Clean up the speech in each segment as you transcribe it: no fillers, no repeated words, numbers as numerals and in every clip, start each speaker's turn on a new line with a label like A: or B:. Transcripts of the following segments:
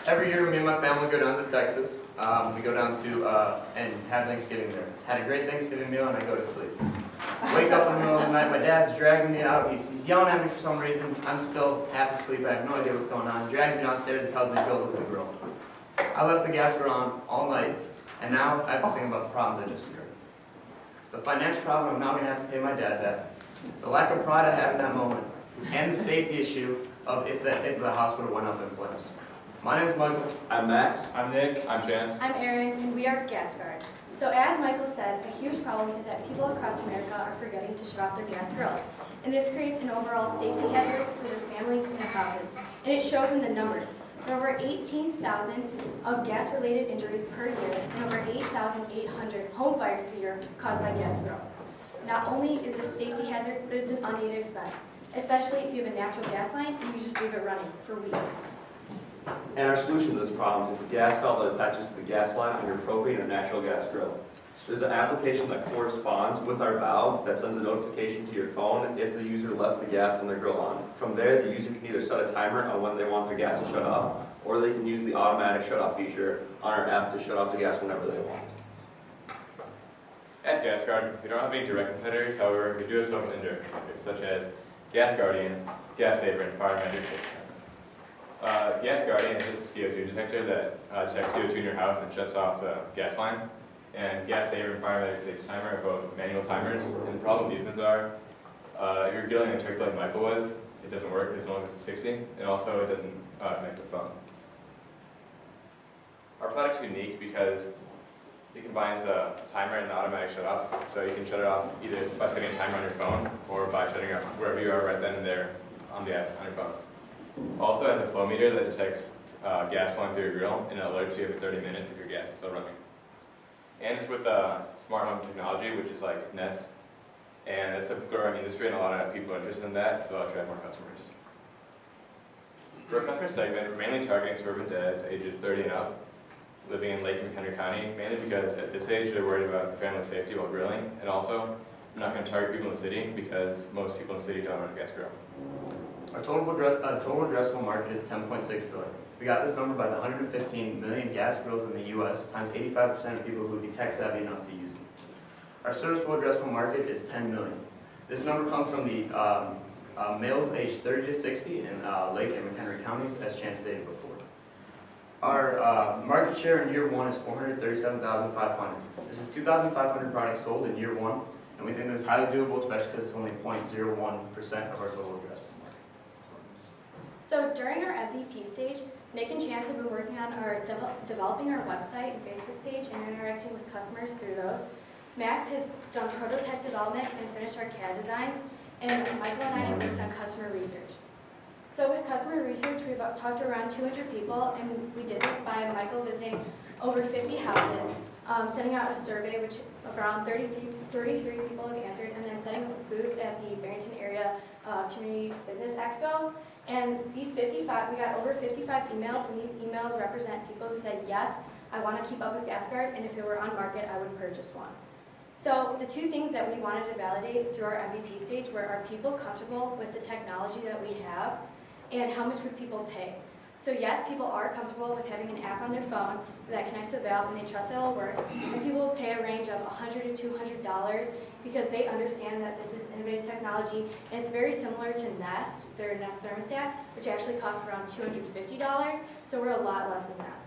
A: Every year, me and my family go down to Texas. We go down to and have Thanksgiving there. Had a great Thanksgiving meal, and I go to sleep. Wake up in the middle of the night. My dad's dragging me out. He's yelling at me for some reason. I'm still half asleep. I have no idea what's going on. He drags me downstairs and tells me to go look at the grill. I left the gas grill on all night, and now I have to think about the problems I just heard. The financial problem I'm now going to have to pay my dad back. The lack of pride I had in that moment, and the safety issue of if the house would have went up in flames. My name is Michael.
B: I'm Max.
C: I'm Nick.
D: I'm Chance.
E: I'm Erin, and we are Gas Guard. So as Michael said, a huge problem is that people across America are forgetting to shut off their gas grills. And this creates an overall safety hazard for their families and their houses. And it shows in the numbers. There are over 18,000 of gas-related injuries per year and over 8,800 home fires per year caused by gas grills. Not only is it a safety hazard, but it's an unneeded expense, especially if you have a natural gas line and you just leave it running for weeks.
B: And our solution to this problem is a gas valve that attaches to the gas line on your propane or natural gas grill. There's an application that corresponds with our valve that sends a notification to your phone if the user left the gas in their grill on. From there, the user can either set a timer on when they want their gas to shut off, or they can use the automatic shut-off feature on our app to shut off the gas whenever they want.
D: At Gas Guard, we don't have any direct competitors, however, we do have some indirect competitors, such as Gas Guardian, Gas Saver, and Fire Magic. Gas Guardian is just a CO2 detector that detects CO2 in your house and shuts off the gas line. And Gas Saver and Fire Magic Safety Timer are both manual timers. And the problem with these ones are, if you're grilling a turkey like Michael was, it doesn't work, it's only 60, and also it doesn't connect to the phone. Our product's unique because it combines a timer and an automatic shut off, so you can shut it off either by setting a timer on your phone or by shutting it off wherever you are right then and there on the app on your phone. Also has a flow meter that detects gas flowing through your grill and it alerts you every 30 minutes if your gas is still running. And it's with smart home technology, which is like Nest, and it's a growing industry and a lot of people are interested in that, so I'll attract more customers. For our customer segment, we're mainly targeting suburban dads ages 30 and up, living in Lake and McHenry County, mainly because at this age they're worried about family safety while grilling, and also we're not going to target people in the city because most people in the city don't own a gas grill.
A: Our total addressable market is 10.6 billion. We got this number by the 115 million gas grills in the U.S. times 85% of people who would be tech savvy enough to use them. Our serviceable addressable market is 10 million. This number comes from the males aged 30 to 60 in Lake and McHenry counties, as Chance stated before. Our market share in year one is 437,500. This is 2,500 products sold in year one, and we think this is highly doable, especially because it's only 0.01% of our total addressable.
E: So during our MVP stage, Nick and Chance have been working on developing our website and Facebook page and interacting with customers through those. Max has done prototype development and finished our CAD designs, and Michael and I have worked on customer research. So with customer research, we've talked to around 200 people, and we did this by Michael visiting over 50 houses, sending out a survey, which around 33 people have answered, and then setting up a booth at the Barrington Area Community Business Expo. And we got over 55 emails, and these emails represent people who said, yes, I want to keep up with Gas Guard, and if it were on market, I would purchase one. So the two things that we wanted to validate through our MVP stage were, are people comfortable with the technology that we have, and how much would people pay? So yes, people are comfortable with having an app on their phone that connects to the valve and they trust that it will work. And people will pay a range of $100 to $200 because they understand that this is innovative technology, and it's very similar to Nest, their Nest thermostat, which actually costs around $250, so we're a lot less than that.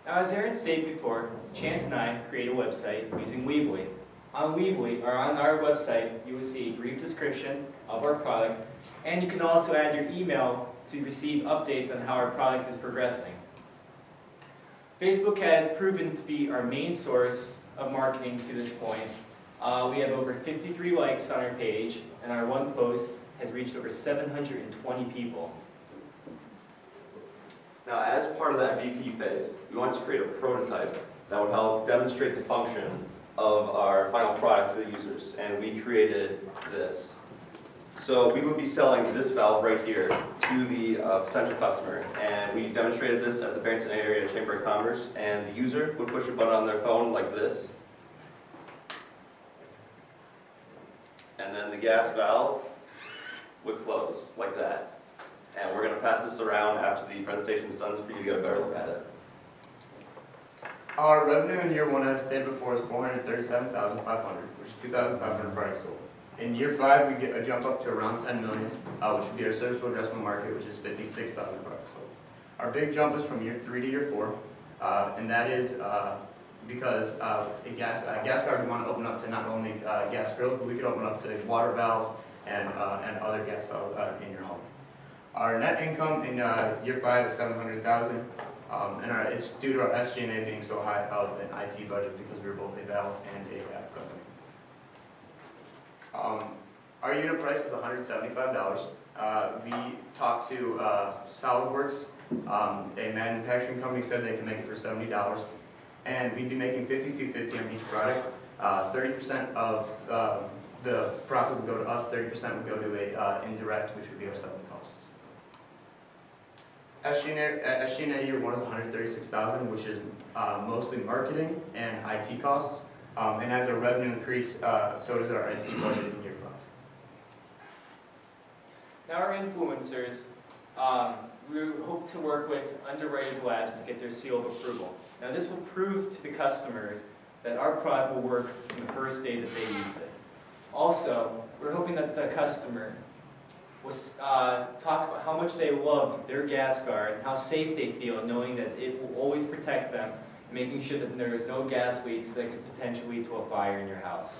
C: Now, as Erin stated before, Chance and I create a website using Weebly. On Weebly, or on our website, you will see a brief description of our product, and you can also add your email to receive updates on how our product is progressing. Facebook has proven to be our main source of marketing to this point. We have over 53 likes on our page, and our one post has reached over 720 people.
B: Now, as part of that MVP phase, we wanted to create a prototype that would help demonstrate the function of our final product to the users, and we created this. So we would be selling this valve right here to the potential customer, and we demonstrated this at the Barrington Area Chamber of Commerce, and the user would push a button on their phone like this, and then the gas valve would close like that. And we're going to pass this around after the presentation's done for you to get a better look at it.
A: Our revenue in year 1, as stated before, is $437,500, which is 2,500 products sold. In year 5, we get a jump up to around $10 million, which would be our serviceable addressable market, which is 56,000 products sold. Our big jump is from year 3 to year 4, and that is because a gas card we want to open up to not only gas grills, but we could open up to water valves and other gas valves in your home. Our net income in year 5 is $700,000. And it's due to our SG&A being so high of an IT budget because we were both a valve and a app company. Our unit price is $175. We talked to SolidWorks, a manufacturing company, said they can make it for $70, and we'd be making $52.50 on each product. 30% of the profit would go to us, 30% would go to a indirect, which would be our selling costs. SG&A year 1 is $136,000, which is mostly marketing and IT costs. And as our revenue increase, so does our IT budget in year 5.
C: Now our influencers, we hope to work with Underwriters Labs to get their seal of approval. Now this will prove to the customers that our product will work from the first day that they use it. Also, we're hoping that the customer will talk about how much they love their gas guard and how safe they feel knowing that it will always protect them, making sure that there is no gas leaks that could potentially lead to a fire in your house.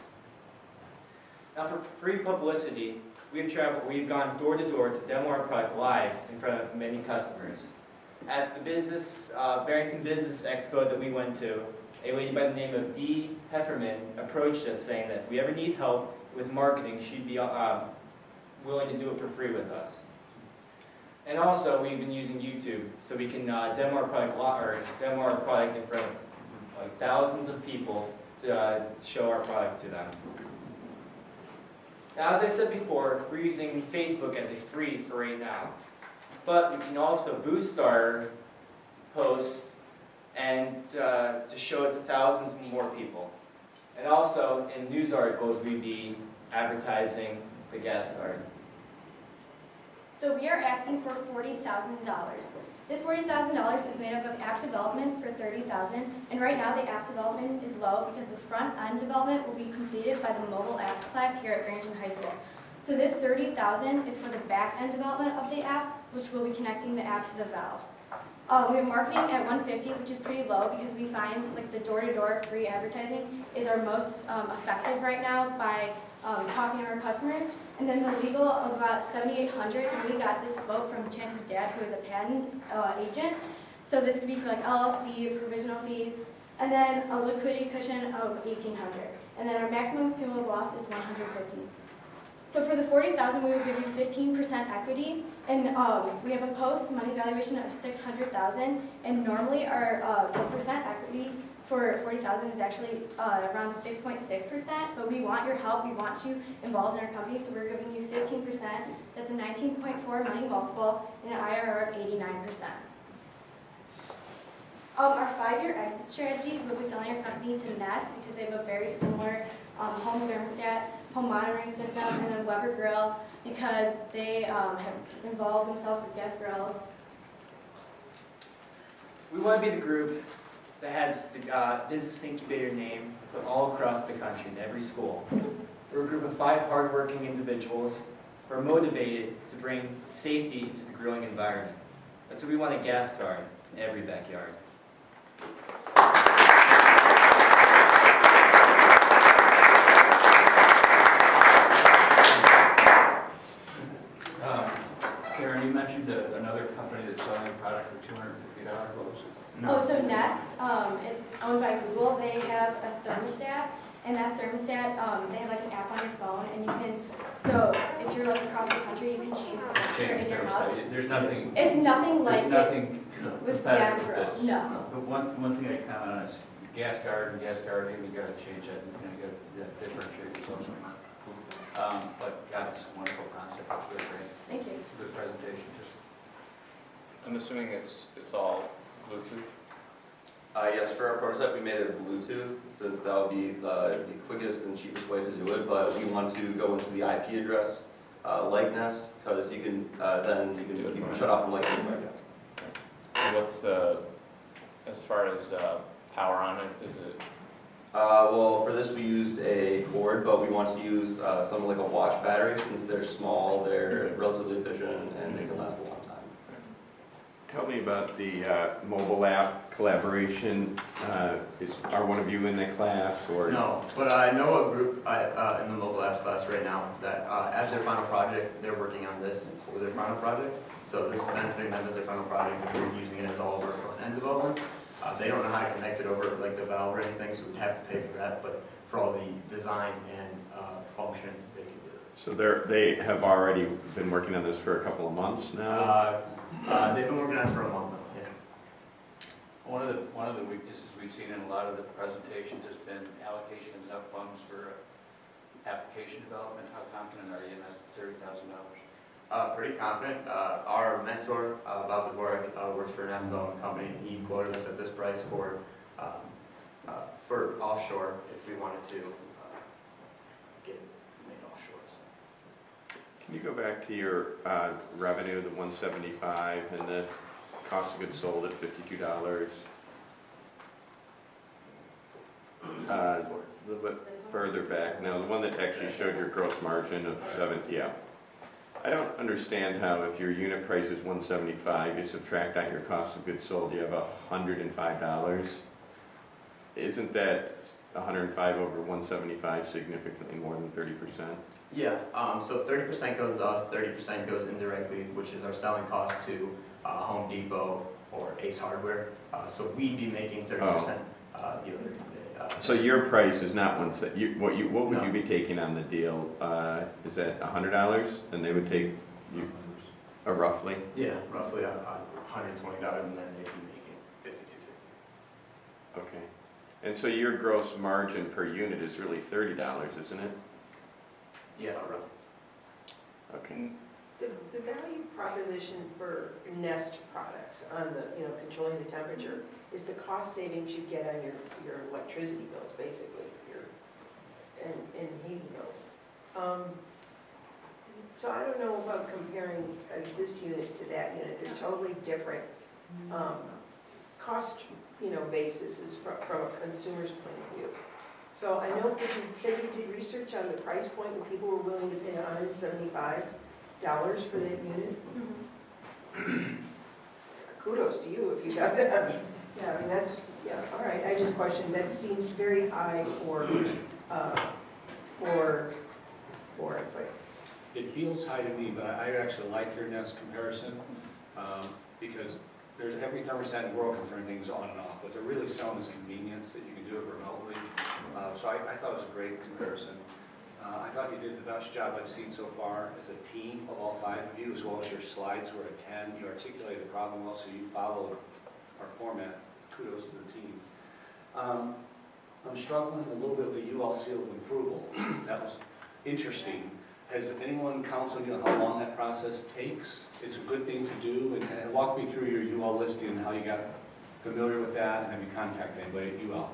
C: Now for free publicity, we've gone door to door to demo our product live in front of many customers. At the Barrington Business Expo that we went to, a lady by the name of Dee Hefferman approached us saying that if we ever need help with marketing, she'd be willing to do it for free with us. And also, we've been using YouTube so we can demo our product in front of like thousands of people to show our product to them. Now, as I said before, we're using Facebook as a free for right now, but we can also boost our post and to show it to thousands more people. And also, in news articles, we'd be advertising the gas card.
E: So we are asking for $40,000. This $40,000 is made up of app development for $30,000, and right now the app development is low because the front-end development will be completed by the mobile apps class here at Barrington High School. So this $30,000 is for the back-end development of the app, which will be connecting the app to the valve. We have marketing at $150, which is pretty low because we find like the door-to-door free advertising is our most effective right now by talking to our customers. And then the legal of about $7,800, and we got this quote from Chance's dad, who is a patent agent. So this could be for like LLC, provisional fees, and then a liquidity cushion of $1,800. And then our maximum cumulative loss is $150. So for the $40,000, we would give you 15% equity, and we have a post-money valuation of $600,000, and normally our 1% equity for $40,000 is actually around 6.6%, but we want your help, we want you involved in our company, so we're giving you 15%. That's a 19.4 money multiple and an IRR of 89%. Our 5-year exit strategy, we'll be selling our company to Nest because they have a very similar home thermostat, home monitoring system, and then Weber Grill because they have involved themselves with gas grills.
C: We want to be the group that has the business incubator name put all across the country in every school. We're a group of 5 hardworking individuals who are motivated to bring safety to the grilling environment. That's what we want a gas guard in every backyard.
F: Karen, you mentioned another company that's selling a product for $250. What was it?
A: No.
E: Oh, so Nest, it's owned by Google. They have a thermostat, and that thermostat, they have like an app on your phone, and you can, so if you're like across the country, you can change the temperature in your house.
F: There's nothing.
E: It's nothing like
F: There's nothing
E: with
F: competitive
E: gas
F: with
E: grills,
F: this.
E: no.
F: But one thing I comment on is gas guard and gas guarding. You got to change that. You got to differentiate yourself. But God, it's a wonderful concept. It's really great.
E: Thank you.
F: Good presentation too.
D: I'm assuming it's all Bluetooth.
B: Yes, for our prototype, we made it Bluetooth, since that would be the quickest and cheapest way to do it, but we want to go into the IP address light nest, because you can, then you can shut off the light anyway.
D: And what's the, as far as power on it, is it?
B: Well, for this we used a cord, but we want to use something like a watch battery, since they're small, they're relatively efficient, and they can last a long time.
G: Tell me about the mobile app collaboration. Are one of you in that class or?
A: No, but I know a group in the mobile apps class right now that as their final project, they're working on this for their final project. So this is benefiting them as their final project, and we're using it as all of our front-end development. They don't know how to connect it over like the valve or anything, so we'd have to pay for that, but for all the design and function, they can do it.
G: So they have already been working on this for a couple of months now?
A: They've been working on it for a month now, yeah.
F: One of the weaknesses we've seen in a lot of the presentations has been allocation of enough funds for application development. How confident are you in that $30,000?
A: Pretty confident. Our mentor, Bob Dvorak, works for an app development company. He quoted us at this price for offshore if we wanted to get it made offshore. So.
G: Can you go back to your revenue, the 175, and the cost of goods sold at $52? A little bit further back. Now, the one that actually showed your gross margin of 70, yeah. I don't understand how if your unit price is $175, you subtract out your cost of goods sold, you have $105. Isn't that 105 over 175 significantly more than 30%?
A: Yeah, so 30% goes to us, 30% goes indirectly, which is our selling cost to Home Depot or Ace Hardware. So we'd be making 30% the other day.
G: So your price is not what would
A: No.
G: you be taking on the deal? Is that $100, and they would take you roughly?
A: Yeah, roughly $120, and then they'd be making $52.50.
G: Okay. And so your gross margin per unit is really $30, isn't it?
A: Yeah, right.
G: Okay.
H: The value proposition for Nest products on the, controlling the temperature is the cost savings you get on your electricity bills, basically, and heating bills. So I don't know about comparing this unit to that unit. They're totally different cost, basis from a consumer's point of view. So I know that you said you did research on the price point and people were willing to pay $175 for that unit.
E: Mm-hmm.
H: Kudos to you if you got that. Yeah, I mean, all right, I just questioned, that seems very high for it, but.
F: It feels high to me, but I actually like your Nest comparison, because there's every thermostat in the world can turn things on and off. What they're really selling is convenience, that you can do it remotely. So I thought it was a great comparison. I thought you did the best job I've seen so far as a team of all 5 of you, as well as your slides were a 10. You articulated the problem well, so you followed our format. Kudos to the team. I'm struggling a little bit with the UL seal of approval. That was interesting. Has anyone counseled you on how long that process takes? It's a good thing to do, and walk me through your UL listing and how you got familiar with that, and have you contacted anybody at UL?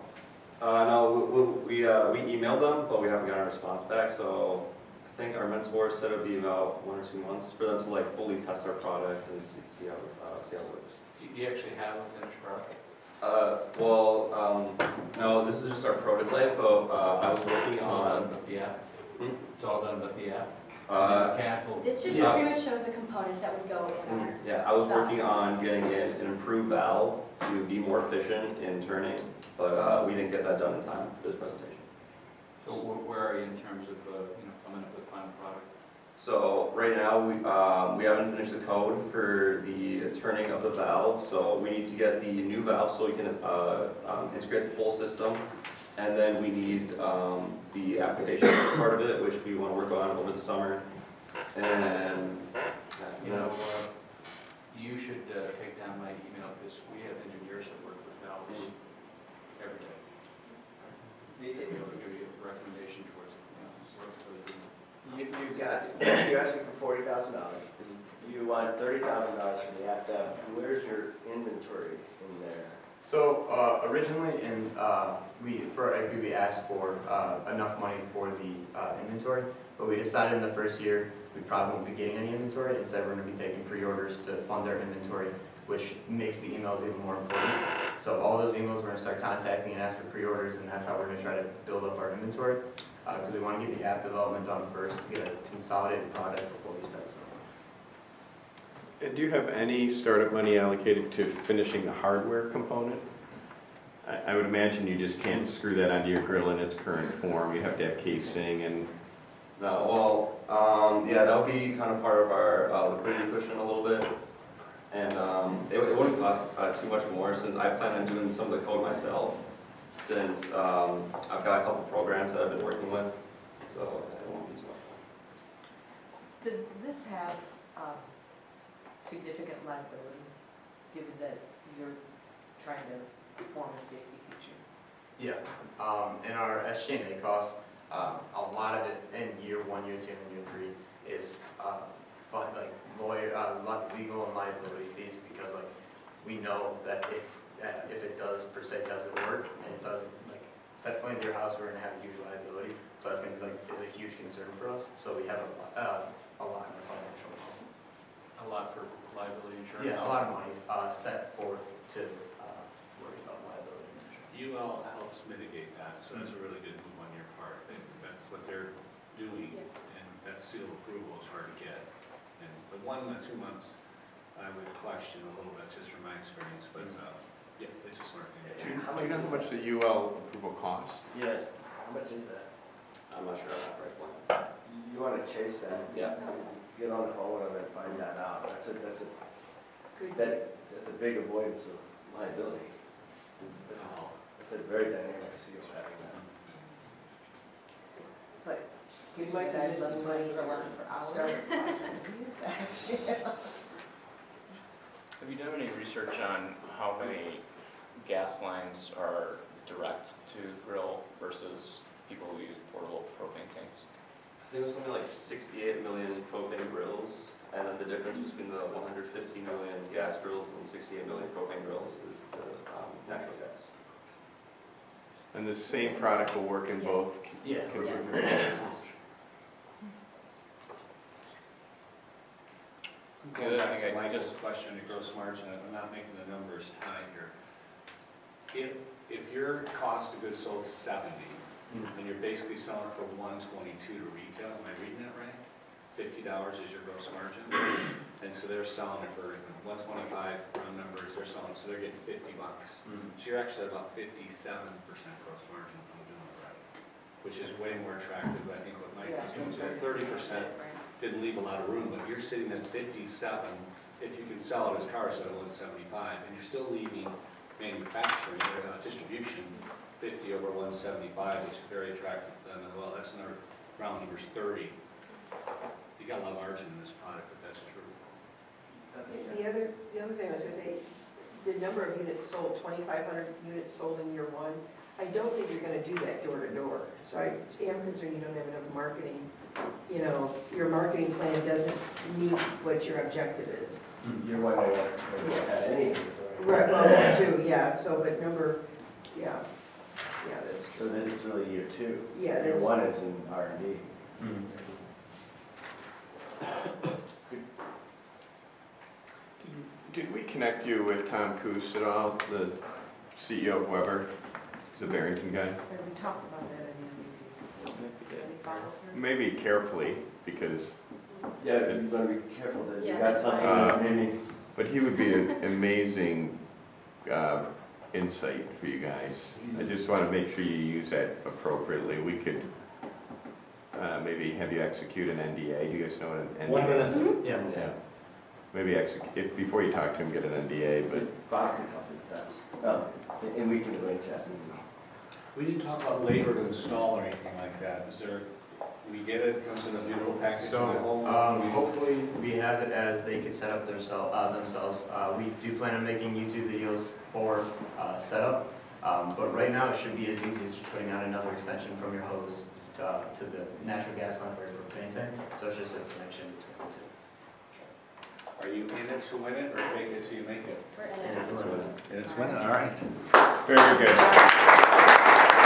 B: No, we emailed them, but we haven't gotten a response back, so I think our mentor said it would be about 1 or 2 months for them to fully test our product and see how it works.
F: Do you actually have a finished product?
B: No, this is just our prototype, but I was working on...
F: the app?
B: Hmm?
F: It's all done with the app? Mechanical?
E: This just
B: Yeah.
E: pretty much shows the components that would go in our.
B: Yeah, I was working on getting an improved valve to be more efficient in turning, but we didn't get that done in time for this presentation.
F: So where are you in terms of, coming up with final product?
B: So right now, we haven't finished the code for the turning of the valve, so we need to get the new valve so we can integrate the whole system. And then we need the application part of it, which we want to work on over the summer. And,
F: You should take down my email, because we have engineers that work with valves every day. They'll be able to give you a recommendation towards, work for the team.
I: You're asking for $40,000. You want $30,000 for the app dev. Where's your inventory in there?
A: So originally, we asked for enough money for the inventory, but we decided in the first year we probably won't be getting any inventory. Instead, we're gonna be taking pre-orders to fund our inventory, which makes the emails even more important. So all those emails, we're gonna start contacting and ask for pre-orders, and that's how we're gonna try to build up our inventory. Because we wanna get the app development done first to get a consolidated product before we start selling.
G: And do you have any startup money allocated to finishing the hardware component? I would imagine you just can't screw that onto your grill in its current form. You have to have casing and,
B: No, well, yeah, that'll be kind of part of our liquidity cushion a little bit. And it wouldn't cost too much more since I plan on doing some of the code myself. Since I've got a couple programs that I've been working with, so it won't be too much.
J: Does this have significant liability, given that you're trying to form a safety feature?
A: Yeah, in our SG&A cost, a lot of it in year 1, year 2, and year 3 is fun, like lawyer, legal and liability fees, because like we know that if it does per se doesn't work and it doesn't like set flame to your house, we're gonna have a huge liability. So that's gonna be like is a huge concern for us. So we have a lot in our financial.
F: A lot for liability insurance?
A: Yeah, a lot of money set forth to worry about liability insurance.
F: UL helps mitigate that, so that's a really good move on your part. I think that's what they're doing, and that seal of approval is hard to get. And the 1 to 2 months, I would question a little bit, just from my experience, but yeah, it's a smart thing to
G: do
F: do.
G: you know how much the UL approval costs?
I: Yeah, how much is that?
B: I'm not sure on that price point.
I: You wanna chase that?
B: Yeah.
I: Get on the phone with them and find that out. That's a
H: Good.
I: that's a big avoidance of liability. That's a very dynamic seal having that.
J: But
H: We
J: given
H: might be
J: that I
H: missing
J: love
H: money
J: for
H: in
J: for
H: our
J: hours,
H: startup
J: use that.
K: Have you done any research on how many gas lines are direct to grill versus people who use portable propane tanks?
B: I think it was something like 68 million propane grills, and then the difference between the 115 million gas grills and 68 million propane grills is the natural gas.
G: And the same product will work in both
A: Yeah.
G: configurations?
F: Going
K: Good, I
F: back
K: think
F: to
K: I
F: Michael's
K: just-
F: question, the gross margin, I'm not making the numbers tie here. If your cost of goods sold is 70, and you're basically selling for 122 to retail, am I reading that right? $50 is your gross margin, and so they're selling it for 125 round numbers, so they're getting $50. So you're actually at about 57% gross margin if I'm doing it right, which is way more attractive, I think, what Mike was doing. So at 30% didn't leave a lot of room, but you're sitting at 57 if you can sell it as cars at 175, and you're still leaving manufacturing or distribution 50 over 175, which is very attractive to them as well. That's another round number's 30. You got a lot of margin in this product if that's true.
H: The other thing I was gonna say, the number of units sold, 2,500 units sold in year 1, I don't think you're gonna do that door to door. So I am concerned you don't have enough marketing, you know, your marketing plan doesn't meet what your objective is.
I: You're wondering if you had any inventory.
H: Right, well, that too, yeah, so, but yeah, that's
I: So
H: true.
I: then it's really year 2.
H: Yeah,
I: Year
H: that's,
I: 1 is in R&D.
G: Did we connect you with Tom Coos at all, the CEO of Weber? He's a Barrington guy.
J: Have we talked about that in any follow through?
G: Maybe carefully, because,
I: Yeah, you want to be careful that you
E: Yeah,
I: got
E: that's
I: something
G: fine.
I: that maybe.
G: but he would be an amazing insight for you guys. I just want to make sure you use that appropriately. We could maybe have you execute an NDA. Do you guys know what an NDA?
I: 1 minute.
E: Mhm.
A: Yeah.
G: Yeah. Maybe execute, before you talk to him, get an NDA, but
I: Bob can help with that. And we can arrange that.
F: We didn't talk about labor to install or anything like that. Is there, we get it, comes in a beautiful package?
A: So,
F: in the home?
A: hopefully, we have it as they can set up themselves. We do plan on making YouTube videos for setup, but right now it should be as easy as just putting on another extension from your hose to the natural gas line for your propane tank. So it's just a connection between the two.
F: Are you in it to win it, or fake it till you make it?
E: We're in
A: And
E: it.
A: it's
F: And it's winning, all right.
G: very good.